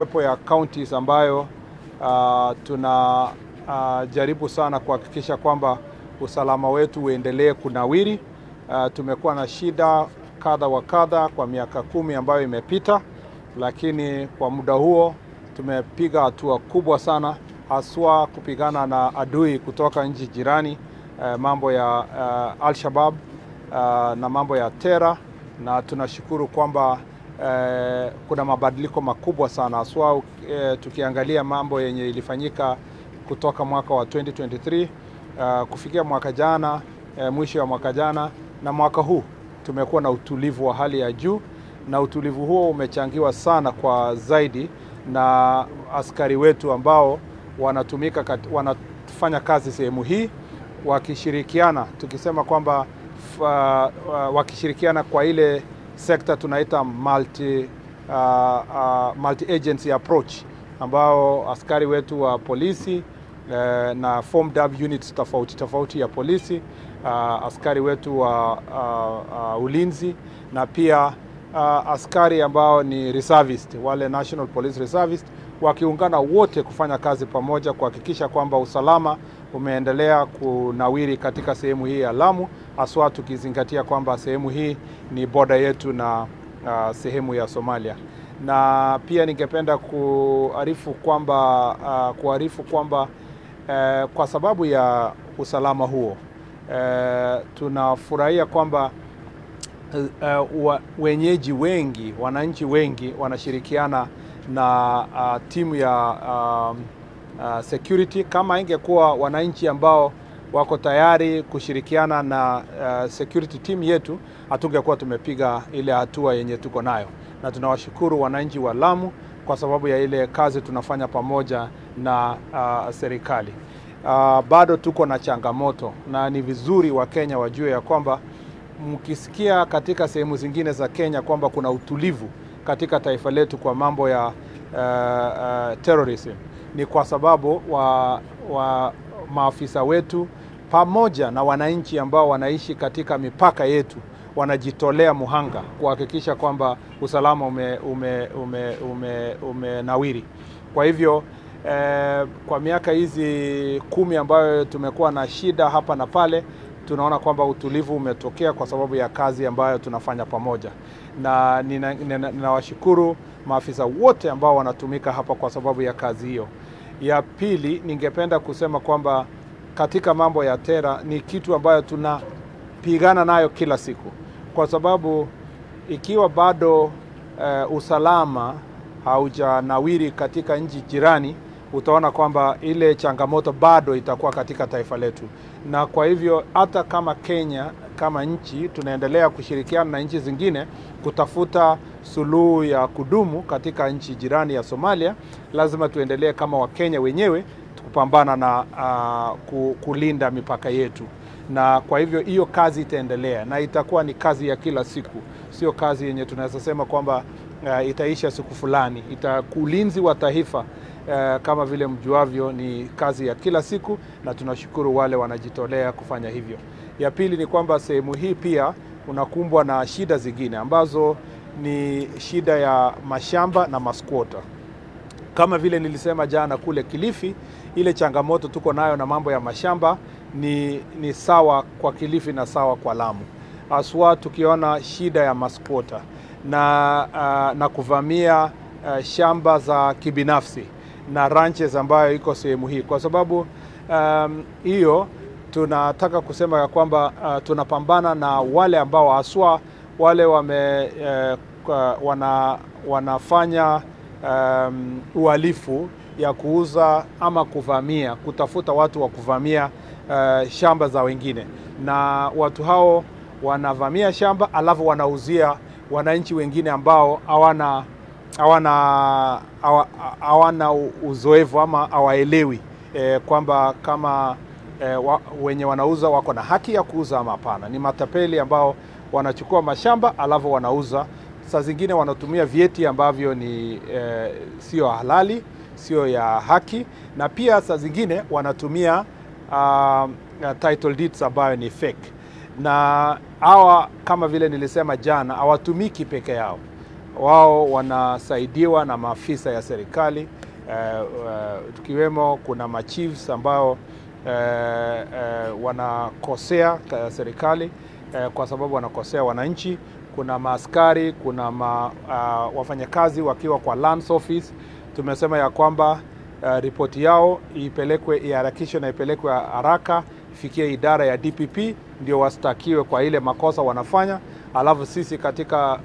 Wepo ya counties ambayo jaribu sana kuhakikisha kwamba usalama wetu uendelee kunawiri. Tumekuwa na shida kadha wa kadha kwa miaka 10 ambayo imepita, lakini kwa muda huo tumepiga hatua kubwa sana, haswa kupigana na adui kutoka nchi jirani, mambo ya Al-Shabaab na mambo ya Terror, na tunashukuru kwamba kuna mabadiliko makubwa sana, haswa tukiangalia mambo yenye ilifanyika kutoka mwaka wa 2023 kufikia mwaka jana, mwisho wa mwaka jana na mwaka huu tumekuwa na utulivu wa hali ya juu, na utulivu huo umechangiwa sana kwa zaidi na askari wetu ambao wanafanya kazi sehemu hii wakishirikiana. Tukisema kwamba wakishirikiana kwa ile sekta tunaita multi agency approach, ambao askari wetu wa polisi na formed up units tofauti ya polisi, askari wetu wa ulinzi, na pia askari ambao ni reservist, wale National Police Reservist, wakiungana wote kufanya kazi pamoja kuhakikisha kwamba usalama umeendelea kunawiri katika sehemu hii ya Lamu, haswa tukizingatia kwamba sehemu hii ni border yetu na sehemu ya Somalia. Na pia ningependa kuarifu kwamba kwa sababu ya usalama huo tunafurahia kwamba wenyeji wengi, wananchi wengi wanashirikiana na timu ya security. Kama ingekuwa wananchi ambao wako tayari kushirikiana na security team yetu, hatungekuwa tumepiga ile hatua yenye tuko nayo, na tunawashukuru wananchi wa Lamu kwa sababu ya ile kazi tunafanya pamoja na serikali. Bado tuko na changamoto, na ni vizuri wa Kenya wajue ya kwamba mkisikia katika sehemu zingine za Kenya kwamba kuna utulivu katika taifa letu kwa mambo ya terrorism, ni kwa sababu wa maafisa wetu pamoja na wananchi ambao wanaishi katika mipaka yetu wanajitolea muhanga kuhakikisha kwamba usalama umenawiri. Kwa hivyo kwa miaka hizi 10 ambayo tumekuwa na shida hapa na pale, tunaona kwamba utulivu umetokea kwa sababu ya kazi ambayo tunafanya pamoja, na ninawashukuru maafisa wote ambao wanatumika hapa kwa sababu ya kazi hiyo. Ya pili, ningependa kusema kwamba katika mambo ya Terror ni kitu ambayo tunapigana nayo kila siku, kwa sababu ikiwa bado usalama haujanawiri katika nchi jirani, utaona kwamba ile changamoto bado itakuwa katika taifa letu. Na kwa hivyo hata kama Kenya kama nchi tunaendelea kushirikiana na nchi zingine kutafuta suluhu ya kudumu katika nchi jirani ya Somalia, lazima tuendelee kama Wakenya wenyewe kupambana na kulinda mipaka yetu. Na kwa hivyo hiyo kazi itaendelea na itakuwa ni kazi ya kila siku, sio kazi yenye tunaweza sema kwamba itaisha siku fulani. Ulinzi wa taifa kama vile mjuavyo ni kazi ya kila siku, na tunashukuru wale wanajitolea kufanya hivyo. Ya pili ni kwamba sehemu hii pia unakumbwa na shida zingine ambazo ni shida ya mashamba na maskwota. Kama vile nilisema jana kule Kilifi, ile changamoto tuko nayo na mambo ya mashamba ni sawa kwa Kilifi na sawa kwa Lamu. Aswa tukiona shida ya maskwota na kuvamia shamba za kibinafsi na ranches ambayo iko sehemu hii. Kwa sababu hiyo tunataka kusema ya kwamba tunapambana na wale ambao aswa wale wanafanya uhalifu ya kuuza ama kutafuta watu wa kuvamia shamba za wengine, na watu hao wanavamia shamba alafu wanauzia wananchi wengine ambao hawana uzoefu ama hawaelewi kwamba kama wenye wanauza wako na haki ya kuuza ama hapana. Ni matapeli ambao wanachukua mashamba alafu wanauza. Saa zingine wanatumia vyeti ambavyo ni sio halali, sio ya haki, na pia saa zingine wanatumia title deeds ambayo ni fake. Na hawa kama vile nilisema jana hawatumiki peke yao. wao wanasaidiwa na maafisa ya serikali, tukiwemo kuna machiefs ambao wanakosea serikali kwa sababu wanakosea wananchi. Kuna maaskari, kuna wafanyakazi wakiwa kwa lands office. Tumesema ya kwamba ripoti yao iharakishwe na ipelekwe haraka ifikie idara ya DPP ndio wastakiwe kwa ile makosa wanafanya. Alafu sisi katika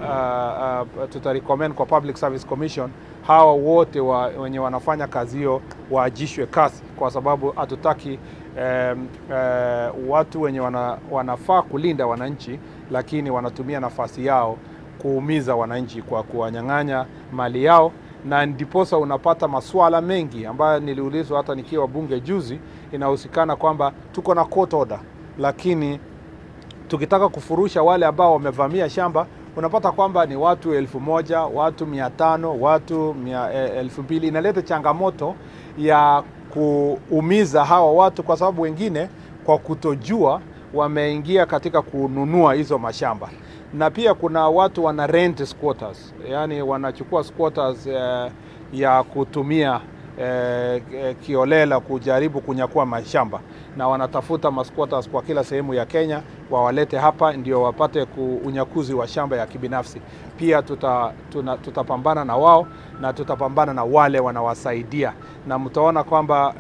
tutarecommend kwa Public Service Commission hawa wote wenye wanafanya kazi hiyo waajishwe kazi, kwa sababu hatutaki watu wenye wanafaa kulinda wananchi lakini wanatumia nafasi yao kuumiza wananchi kwa kuwanyang'anya mali yao. Na ndiposa unapata masuala mengi ambayo niliulizwa hata nikiwa bunge juzi, inahusikana kwamba tuko na court order, lakini tukitaka kufurusha wale ambao wamevamia shamba unapata kwamba ni watu 1,000, watu 500, watu 2,000. Inaleta changamoto ya kuumiza hawa watu, kwa sababu wengine kwa kutojua wameingia katika kununua hizo mashamba. Na pia kuna watu wana rent squatters, yani wanachukua squatters ya kutumia kiolela kujaribu kunyakua mashamba, na wanatafuta masquatters kwa kila sehemu ya Kenya wawalete hapa ndio wapate unyakuzi wa shamba ya kibinafsi. Pia tutapambana na wao na tutapambana na wale wanawasaidia, na mtaona kwamba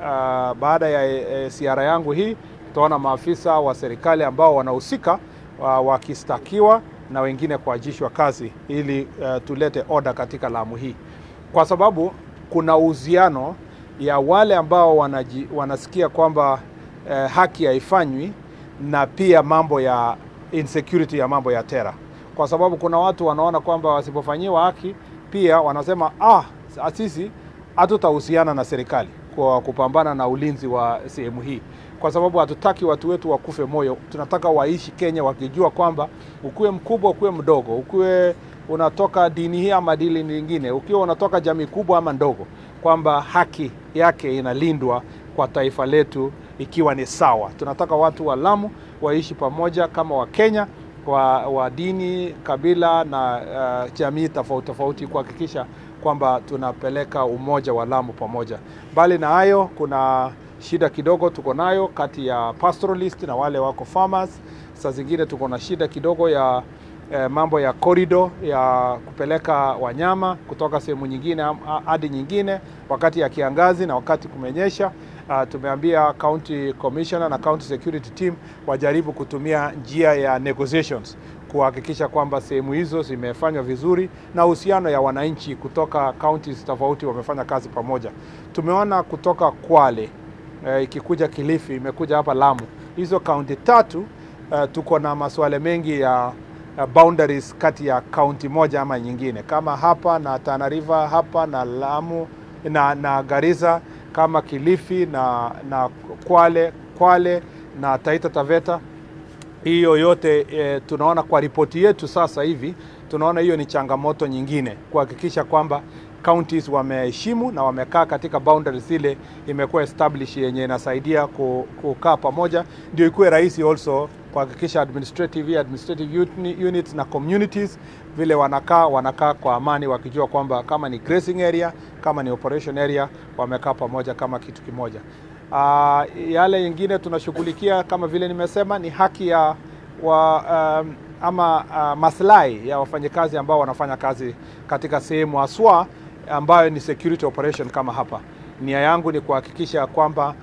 baada ya ziara yangu hii tutaona maafisa wa serikali ambao wanahusika wakistakiwa na wengine kuajishwa kazi, ili tulete order katika Lamu hii, kwa sababu kuna uhusiano ya wale ambao wanasikia kwamba haki haifanywi na pia mambo ya insecurity ya mambo ya terror. Kwa sababu kuna watu wanaona kwamba wasipofanyiwa haki pia wanasema sisi hatutahusiana na serikali kwa kupambana na ulinzi wa sehemu hii, kwa sababu hatutaki watu wetu wakufe moyo. Tunataka waishi Kenya wakijua kwamba ukuwe mkubwa, ukuwe mdogo, ukuwe unatoka dini hii ama dini nyingine, ukiwa unatoka jamii kubwa ama ndogo, kwamba haki yake inalindwa kwa taifa letu ikiwa ni sawa. Tunataka watu wa Lamu waishi pamoja kama wa Kenya, wa dini, kabila na jamii tofauti tofauti, kuhakikisha kwamba tunapeleka umoja wa Lamu pamoja. Bali na hayo, kuna shida kidogo tuko nayo kati ya pastoralist na wale wako farmers. Saa zingine tuko na shida kidogo ya mambo ya corridor ya kupeleka wanyama kutoka sehemu nyingine hadi nyingine wakati ya kiangazi na wakati kumenyesha. Tumeambia county commissioner na county security team wajaribu kutumia njia ya negotiations kuhakikisha kwamba sehemu hizo zimefanywa vizuri na uhusiano ya wananchi kutoka counties tofauti wamefanya kazi pamoja. Tumeona kutoka Kwale ikikuja Kilifi, imekuja hapa Lamu. Hizo county tatu tuko na masuala mengi ya boundaries kati ya county moja ama nyingine, kama hapa na Tana River, hapa na Lamu na Garissa, kama Kilifi na Kwale na Taita Taveta. Hiyo yote tunaona kwa ripoti yetu sasa hivi, tunaona hiyo ni changamoto nyingine kuhakikisha kwamba counties wameheshimu na wamekaa katika boundaries ile imekuwa established, yenye inasaidia kukaa pamoja, ndio ikuwe rahisi also kuhakikisha administrative units na communities vile wanakaa kwa amani, wakijua kwamba kama ni grazing area, kama ni operation area, wamekaa pamoja kama kitu kimoja. Yale yengine tunashughulikia kama vile nimesema ni haki ya maslahi ya wafanyakazi ambao wanafanya kazi katika sehemu haswa ambayo ni security operation kama hapa. Nia yangu ni kuhakikisha kwamba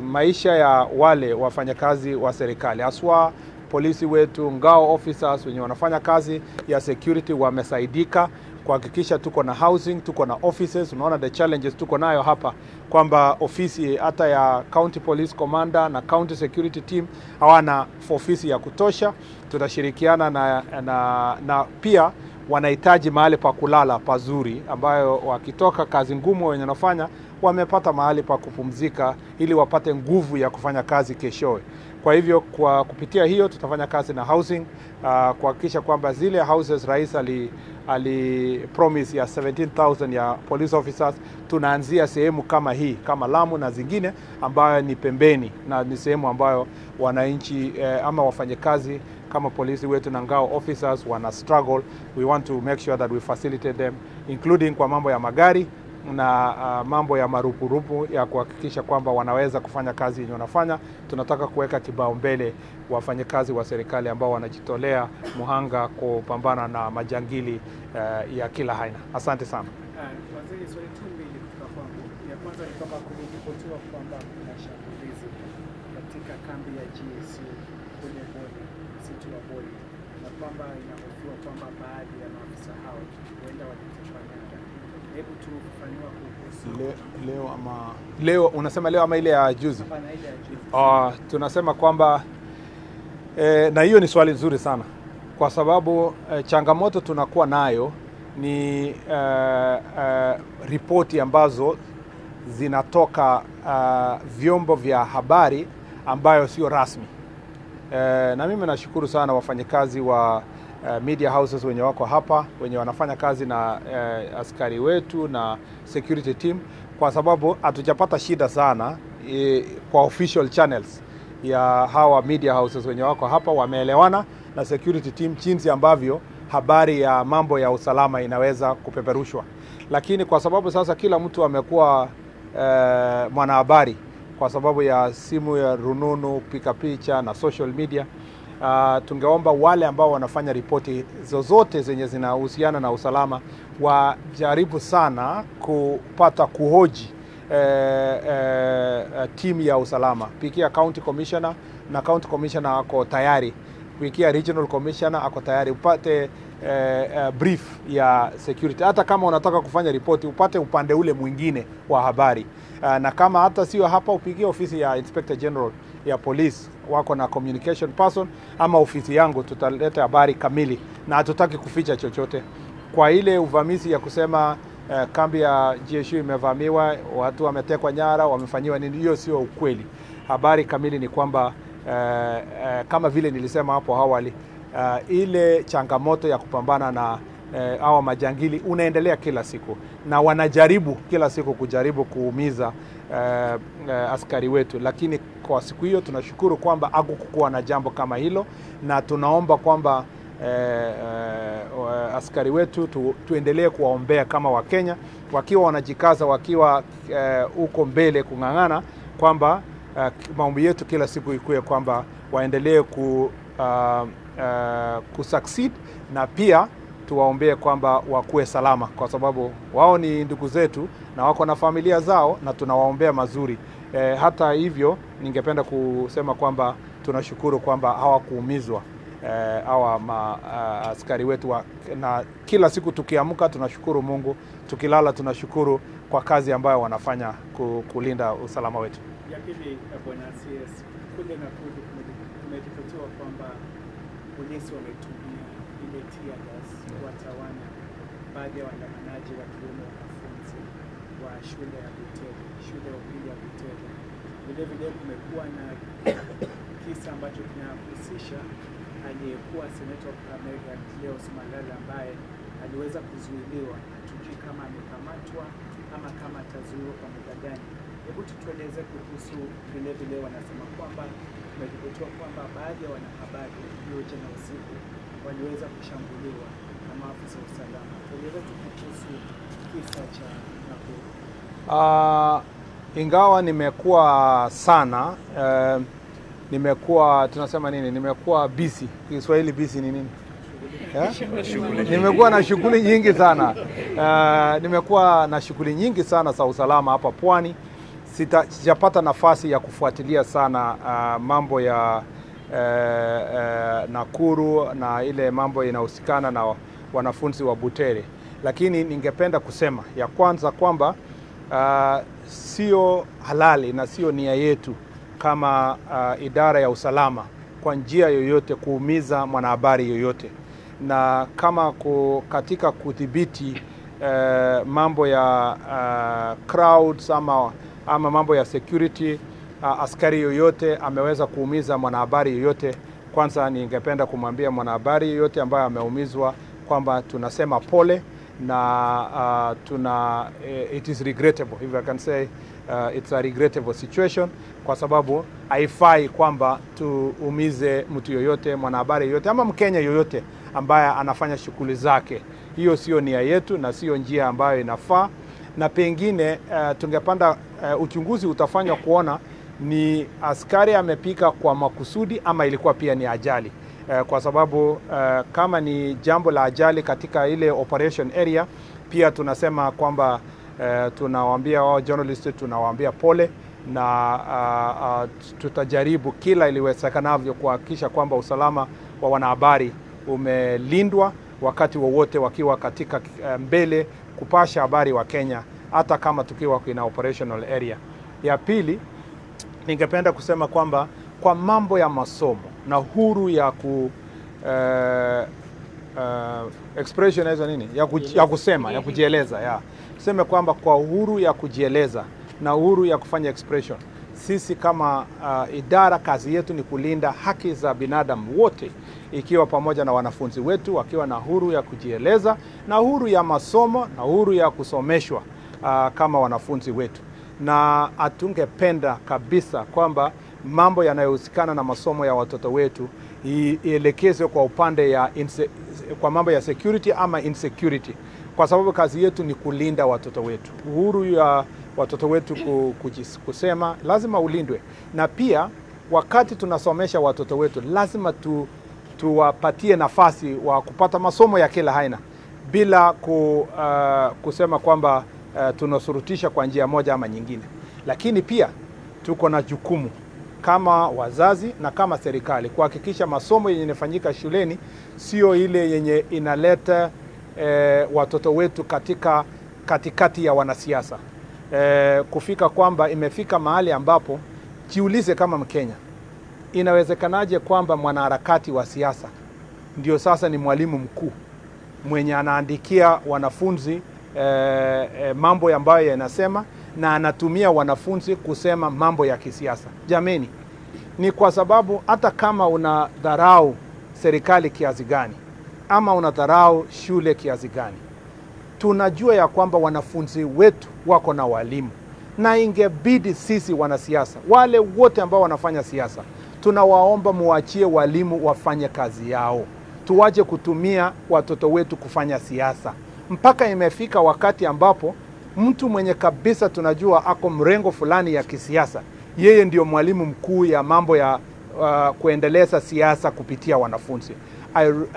maisha ya wale wafanyakazi wa serikali haswa polisi wetu, ngao officers wenye wanafanya kazi ya security wamesaidika, kuhakikisha tuko na housing, tuko na offices. Unaona the challenges tuko nayo hapa kwamba ofisi hata ya county police commander na county security team hawana ofisi ya kutosha. Tutashirikiana na pia wanahitaji mahali pa kulala pazuri, ambayo wakitoka kazi ngumu wenye wanafanya wamepata mahali pa kupumzika ili wapate nguvu ya kufanya kazi keshowe. Kwa hivyo kwa kupitia hiyo tutafanya kazi na housing kuhakikisha kwamba zile houses rais ali promise ya 17,000 ya police officers, tunaanzia sehemu kama hii kama Lamu na zingine ambayo ni pembeni na ni sehemu ambayo wananchi ama wafanyakazi kama polisi wetu na ngao officers wana struggle, we want to make sure that we facilitate them, including kwa mambo ya magari na mambo ya marupurupu ya kuhakikisha kwamba wanaweza kufanya kazi yenye wanafanya. Tunataka kuweka kibao mbele wafanyakazi wa serikali ambao wanajitolea muhanga kupambana na majangili ya kila aina. Asante sana. Waziri, swali tu mbili kutoka kwangu. Ya kwanza ni kwamba kumeripotiwa kwamba kuna shambulizi katika kambi ya GSU kwenye Boni, msitu wa Boni, na kwamba inahofiwa kwamba baadhi ya maafisa hao huenda walitekwa nyara. Hebu tufafanue kuhusu leo unasema leo ama ile ya juzi? Hapana, ile ya juzi. Tunasema kwamba na hiyo ni swali nzuri sana, kwa sababu changamoto tunakuwa nayo ni ripoti ambazo zinatoka vyombo vya habari ambayo sio rasmi. Na mimi nashukuru sana wafanyakazi wa media houses wenye wako hapa, wenye wanafanya kazi na askari wetu na security team, kwa sababu hatujapata shida sana kwa official channels ya hawa media houses wenye wako hapa. Wameelewana na security team jinsi ambavyo habari ya mambo ya usalama inaweza kupeperushwa, lakini kwa sababu sasa kila mtu amekuwa mwanahabari kwa sababu ya simu ya rununu, piga picha na social media, tungeomba wale ambao wanafanya ripoti zozote zenye zinahusiana na usalama wajaribu sana kupata kuhoji timu ya usalama. Pikia county commissioner, na county commissioner ako tayari. Pikia regional commissioner ako tayari. Upate brief ya security. Hata kama unataka kufanya ripoti, upate upande ule mwingine wa habari. Na kama hata sio hapa, upigie ofisi ya Inspector General ya police, wako na communication person, ama ofisi yangu, tutaleta habari kamili, na hatutaki kuficha chochote. Kwa ile uvamizi ya kusema kambi ya GSU imevamiwa, watu wametekwa nyara, wamefanyiwa nini, hiyo sio ukweli. Habari kamili ni kwamba kama vile nilisema hapo awali, ile changamoto ya kupambana na hawa majangili unaendelea kila siku, na wanajaribu kila siku kujaribu kuumiza askari wetu, lakini kwa siku hiyo tunashukuru kwamba hakukuwa na jambo kama hilo, na tunaomba kwamba askari wetu tuendelee kuwaombea kama Wakenya, wakiwa wanajikaza, wakiwa uko mbele kung'ang'ana, kwamba maombi yetu kila siku ikuwe kwamba waendelee kusucceed, na pia tuwaombee kwamba wakuwe salama, kwa sababu wao ni ndugu zetu na wako na familia zao, na tunawaombea mazuri. Hata hivyo ningependa kusema kwamba tunashukuru kwamba hawakuumizwa hawa askari wetu na kila siku tukiamka tunashukuru Mungu, tukilala tunashukuru kwa kazi ambayo wanafanya kulinda usalama wetu. Ya pili, Bwana CS, kule Nakuru kumeripotiwa kwamba polisi wametumia ile tear gas kuwatawanya baadhi ya waandamanaji wakiwemo wanafunzi wa shule ya Butere, shule ya upili ya Butere. Vile vile kumekuwa na kisa ambacho kinahusisha aliyekuwa seneta wa Kakamega Cleophas Malala ambaye aliweza kuzuiliwa. Hatujui kama amekamatwa ama kama atazuiwa kwa muda gani. Hebu tutueleze kuhusu vile vile, wanasema kwamba kumeripotiwa kwamba baadhi ya wanahabari hiyo jana usiku waliweza kushambuliwa na maafisa wa usalama. Tueleze kuhusu kisa cha Nakuru. Ingawa nimekuwa sana nimekuwa tunasema nini, nimekuwa busy. Kiswahili busy ni nini? Nimekuwa na shughuli nyingi sana. Nimekuwa na shughuli nyingi sana za usalama hapa Pwani. Sijapata nafasi ya kufuatilia sana mambo ya Nakuru na ile mambo inahusikana na wanafunzi wa Butere. Lakini ningependa kusema ya kwanza kwamba sio halali na sio nia yetu kama idara ya usalama kwa njia yoyote kuumiza mwanahabari yoyote, na kama katika kudhibiti mambo ya crowds ama mambo ya security, askari yoyote ameweza kuumiza mwanahabari yoyote, kwanza ningependa kumwambia mwanahabari yoyote ambaye ameumizwa kwamba tunasema pole, na it is regrettable, if I can say it's a regrettable situation, kwa sababu haifai kwamba tuumize mtu yoyote, mwanahabari yoyote ama Mkenya yoyote ambaye anafanya shughuli zake. Hiyo sio nia yetu na sio njia ambayo inafaa, na pengine tungepanda uchunguzi utafanywa kuona ni askari amepika kwa makusudi ama ilikuwa pia ni ajali. Kwa sababu kama ni jambo la ajali katika ile operation area, pia tunasema kwamba tunawaambia wao journalist, tunawaambia pole, na tutajaribu kila iliwezekanavyo kuhakikisha kwamba usalama wa wanahabari umelindwa wakati wowote wakiwa katika mbele kupasha habari wa Kenya, hata kama tukiwa kwenye operational area. Ya pili, ningependa kusema kwamba kwa mambo ya masomo na huru ya expression hizo nini ya kusema, ya kujieleza, tuseme kwamba kwa uhuru ya kujieleza na uhuru ya kufanya expression, sisi kama idara kazi yetu ni kulinda haki za binadamu wote, ikiwa pamoja na wanafunzi wetu wakiwa na huru ya kujieleza na huru ya masomo na huru ya kusomeshwa kama wanafunzi wetu. Na atungependa kabisa kwamba mambo yanayohusikana na masomo ya watoto wetu ielekezwe kwa upande ya kwa mambo ya security ama insecurity, kwa sababu kazi yetu ni kulinda watoto wetu. Uhuru ya watoto wetu kusema lazima ulindwe, na pia wakati tunasomesha watoto wetu lazima tuwapatie nafasi wa kupata masomo ya kila aina bila kusema kwamba tunasurutisha kwa njia moja ama nyingine. Lakini pia tuko na jukumu kama wazazi na kama serikali kuhakikisha masomo yenye inafanyika shuleni sio ile yenye inaleta watoto wetu katikati ya wanasiasa. Kufika kwamba imefika mahali ambapo jiulize kama Mkenya, inawezekanaje kwamba mwanaharakati wa siasa ndio sasa ni mwalimu mkuu mwenye anaandikia wanafunzi mambo ambayo yanasema na anatumia wanafunzi kusema mambo ya kisiasa? Jameni, ni kwa sababu hata kama unadharau serikali kiasi gani ama unadharau shule kiasi gani, tunajua ya kwamba wanafunzi wetu wako na walimu, na ingebidi sisi wanasiasa, wale wote ambao wanafanya siasa, tunawaomba muachie walimu wafanye kazi yao. Tuwaje kutumia watoto wetu kufanya siasa. Mpaka imefika wakati ambapo mtu mwenye kabisa tunajua ako mrengo fulani ya kisiasa, yeye ndio mwalimu mkuu ya mambo ya kuendeleza siasa kupitia wanafunzi.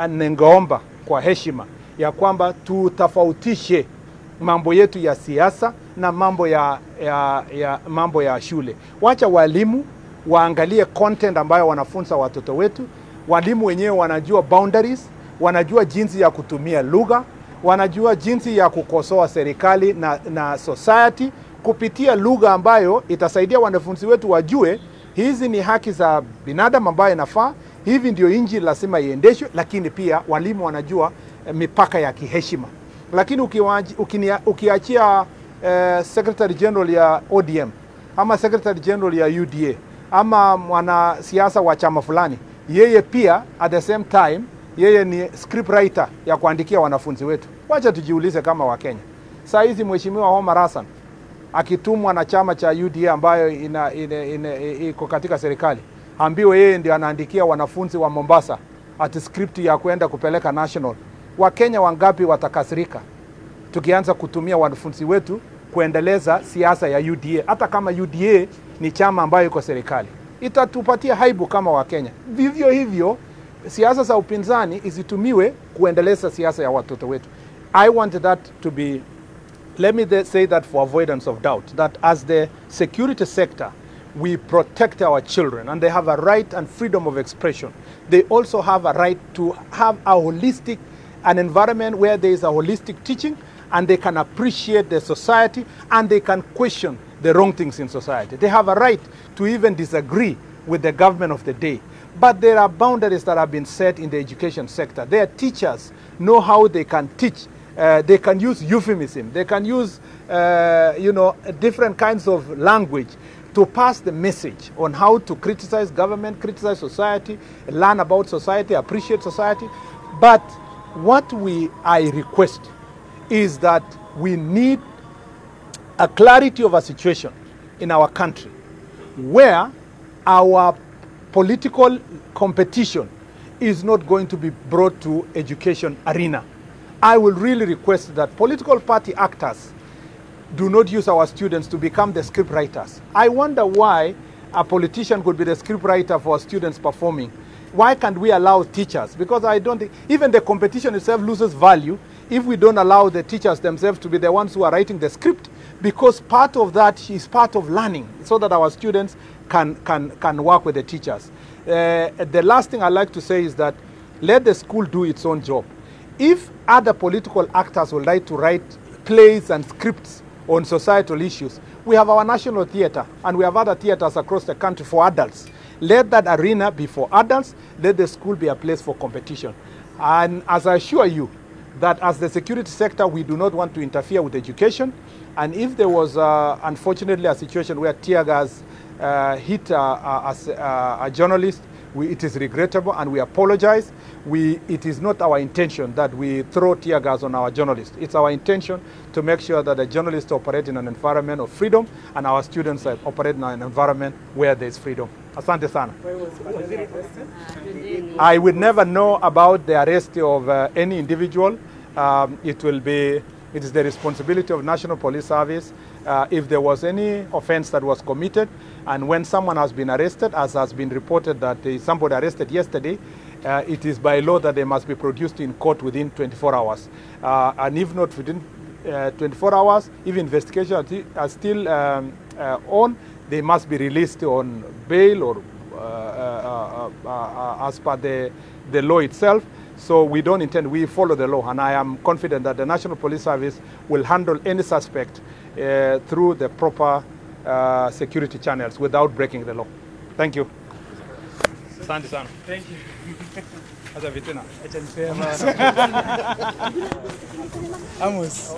Ningeomba kwa heshima ya kwamba tutofautishe mambo yetu ya siasa na mambo ya shule. Wacha walimu waangalie content ambayo wanafunza watoto wetu. Walimu wenyewe wanajua boundaries, wanajua jinsi ya kutumia lugha, wanajua jinsi ya kukosoa serikali na society kupitia lugha ambayo itasaidia wanafunzi wetu wajue hizi ni haki za binadamu ambayo inafaa, hivi ndio inji lazima iendeshwe. Lakini pia walimu wanajua mipaka ya kiheshima. Lakini ukiachia Secretary General ya ODM ama Secretary General ya UDA ama mwanasiasa wa chama fulani, yeye pia at the same time yeye ni script writer ya kuandikia wanafunzi wetu. Wacha tujiulize kama Wakenya. Saa hizi Mheshimiwa Omar Hassan akitumwa na chama cha UDA ambayo iko katika serikali, ambiwe yeye ndio anaandikia wanafunzi wa Mombasa ati script ya kwenda kupeleka national. Wakenya wangapi watakasirika tukianza kutumia wanafunzi wetu kuendeleza siasa ya UDA, hata kama UDA ni chama ambayo iko serikali? Itatupatia haibu kama Wakenya. Vivyo hivyo siasa za upinzani isitumiwe kuendeleza siasa ya watoto wetu. I want that to be, let me say that for avoidance of doubt, that as the security sector, we protect our children and they have a right and freedom of expression. They also have a right to have an environment where there is a holistic teaching and they can appreciate the society and they can question the wrong things in society. They have a right to even disagree with the government of the day. But there are boundaries that have been set in the education sector. Their teachers know how they can teach. They can use euphemism. They can use, different kinds of language to pass the message on how to criticize government, criticize society, learn about society, appreciate society. But what I request is that we need a clarity of a situation in our country where our political competition is not going to be brought to education arena. I will really request that political party actors do not use our students to become the script writers. I wonder why a politician could be the script writer for students performing. Why can't we allow teachers? Because I don't think, even the competition itself loses value if we don't allow the teachers themselves to be the ones who are writing the script, because part of that is part of learning, so that our students can work with the teachers. The last thing I'd like to say is that let the school do its own job. If other political actors would like to write plays and scripts on societal issues, we have our national theatre and we have other theatres across the country for adults. Let that arena be for adults. Let the school be a place for competition. And as I assure you, that as the security sector, we do not want to interfere with education. And if there was, unfortunately, a situation where tear gas hit a journalist, it is regrettable and we apologize. It is not our intention that we throw tear gas on our journalists. It's our intention to make sure that the journalists operate in an environment of freedom and our students operate in an environment where there is freedom. Asante sana. I would never know about the arrest of any individual. It is the responsibility of National Police Service if there was any offense that was committed, and when someone has been arrested, as has been reported that somebody arrested yesterday, it is by law that they must be produced in court within 24 hours. And if not within 24 hours, if investigations are still on, they must be released on bail or as per the law itself. So we don't intend, we follow the law, and I am confident that the National Police Service will handle any suspect through the proper security channels without breaking the law. Thank you. Asante sana. Thank you. Acha vitina. Acha nisema. Amos.